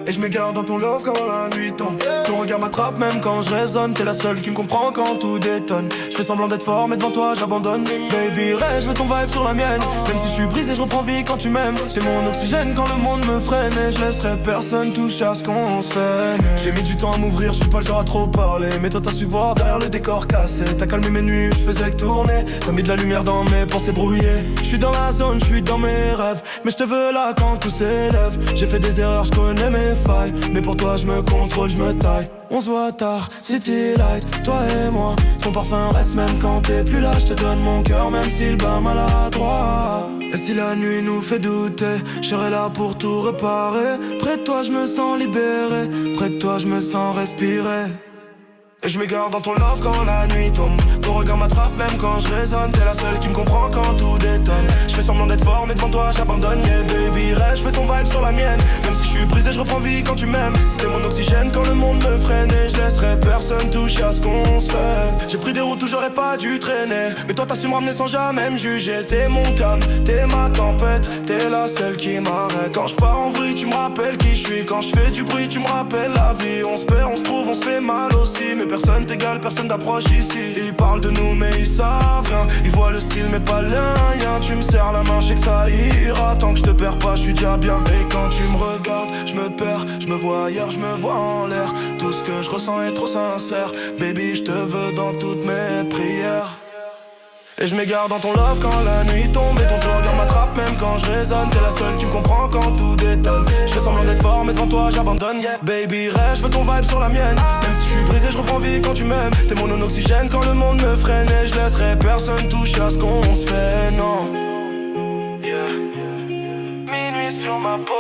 Et je m'égare dans ton love quand la nuit tombe. Ton regard m'attrape même quand je résonne. T'es la seule qui me comprend quand tout détonne. Je fais semblant d'être fort mais devant toi j'abandonne. Baby Ray, je veux ton vibe sur la mienne. Même si je suis brisé je reprends vie quand tu m'aimes. T'es mon oxygène quand le monde me freine. Et je laisserai personne toucher à ce qu'on se fait. J'ai mis du temps à m'ouvrir, je suis pas le genre à trop parler. Mais toi t'as su voir derrière le décor cassé. T'as calmé mes nuits, je faisais que tourner. T'as mis de la lumière dans mes pensées brouillées. Je suis dans la zone, je suis dans mes rêves. Mais je te veux là quand tout s'élève. J'ai fait des erreurs, je connais mes failles. Mais pour toi je me contrôle, je me taille. On se voit tard, City Light, toi et moi. Ton parfum reste même quand t'es plus là. Je te donne mon cœur même s'il bat maladroit. Et si la nuit nous fait douter, je serai là pour tout réparer. Près de toi je me sens libéré. Près de toi je me sens respirer. Et je m'égare dans ton love quand la nuit tombe. Ton regard m'attrape même quand je résonne. T'es la seule qui me comprend quand tout détonne. Je fais semblant d'être fort mais devant toi j'abandonne. Yeah baby Ray, je fais ton vibe sur la mienne. Même si je suis brisé je reprends vie quand tu m'aimes. T'es mon oxygène quand le monde me freine. Et je laisserai personne toucher à ce qu'on se fait. J'ai pris des routes où j'aurais pas dû traîner. Mais toi t'as su me ramener sans jamais me juger. T'es mon calme, t'es ma tempête. T'es la seule qui m'arrête. Quand je pars en vrille tu me rappelles qui je suis. Quand je fais du bruit tu me rappelles la vie. On se perd, on se trouve, on se fait mal aussi. Mais personne t'égale, personne d'approche ici. Ils parlent de nous mais ils savent rien. Ils voient le style mais pas l'un. Tu me serres la main, je sais que ça ira. Tant que je te perds pas, je suis déjà bien. Et quand tu me regardes, je me perds. Je me vois ailleurs, je me vois en l'air. Tout ce que je ressens est trop sincère. Baby, je te veux dans toutes mes prières. Et je m'égare dans ton love quand la nuit tombe. Et ton regard m'attrape même quand je résonne. T'es la seule qui me comprend quand tout détonne. Je fais semblant d'être fort mais devant toi j'abandonne. Yeah baby Ray, je veux ton vibe sur la mienne. Même si je suis brisé je reprends vie quand tu m'aimes. T'es mon oxygène quand le monde me freine. Et je laisserai personne toucher à ce qu'on se fait. Non. Yeah. Minuit sur ma peau.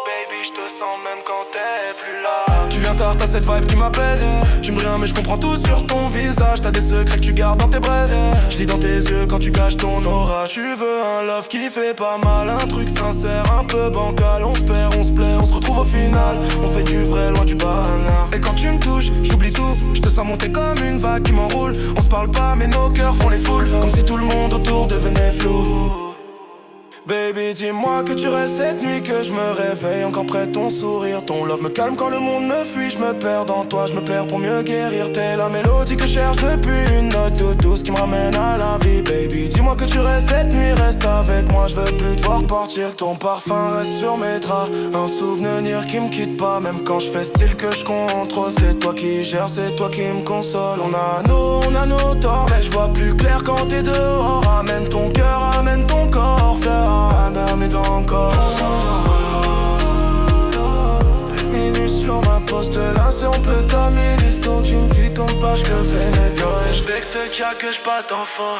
Baby je te sens même quand t'es plus là. Tu viens tard, t'as cette vibe qui m'apaise. Tu me rien mais je comprends tout sur ton visage. T'as des secrets que tu gardes dans tes braises. Je lis dans tes yeux quand tu caches ton aura. Tu veux un love qui fait pas mal. Un truc sincère, un peu bancal. On se perd, on se plaît, on se retrouve au final. On fait du vrai loin du banal. Et quand tu me touches, j'oublie tout. Je te sens monter comme une vague qui m'enroule. On se parle pas mais nos cœurs font les foules. Comme si tout le monde autour devenait flou. Baby, dis-moi que tu restes cette nuit, que je me réveille encore près de ton sourire. Ton love me calme quand le monde me fuit. Je me perds dans toi, je me perds pour mieux guérir. T'es la mélodie que je cherche depuis une note toute douce qui me ramène à la vie. Baby, dis-moi que tu restes cette nuit, reste avec moi. Je veux plus te voir partir, ton parfum reste sur mes draps. Un souvenir qui me quitte pas, même quand je fais style que je contrôle. C'est toi qui gères, c'est toi qui me console. On a nos torts, mais je vois plus clair quand t'es dehors. Amène ton cœur, amène ton corps, faire mais encore. Minuit sur ma poste, là c'est on peut t'amener l'histoire. Tu me vis comme page que Vénéto. Respecte qu'il y a que je batte enfant.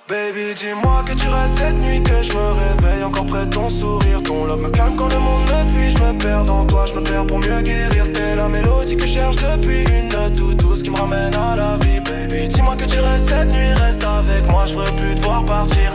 Baby, dis-moi que tu restes cette nuit, que je me réveille encore près de ton sourire. Ton love me calme quand le monde me fuit. Je me perds dans toi, je me perds pour mieux guérir. T'es la mélodie que je cherche depuis une note tout douce qui me ramène à la vie. Baby, dis-moi que tu restes cette nuit, reste avec moi. Je veux plus te voir partir.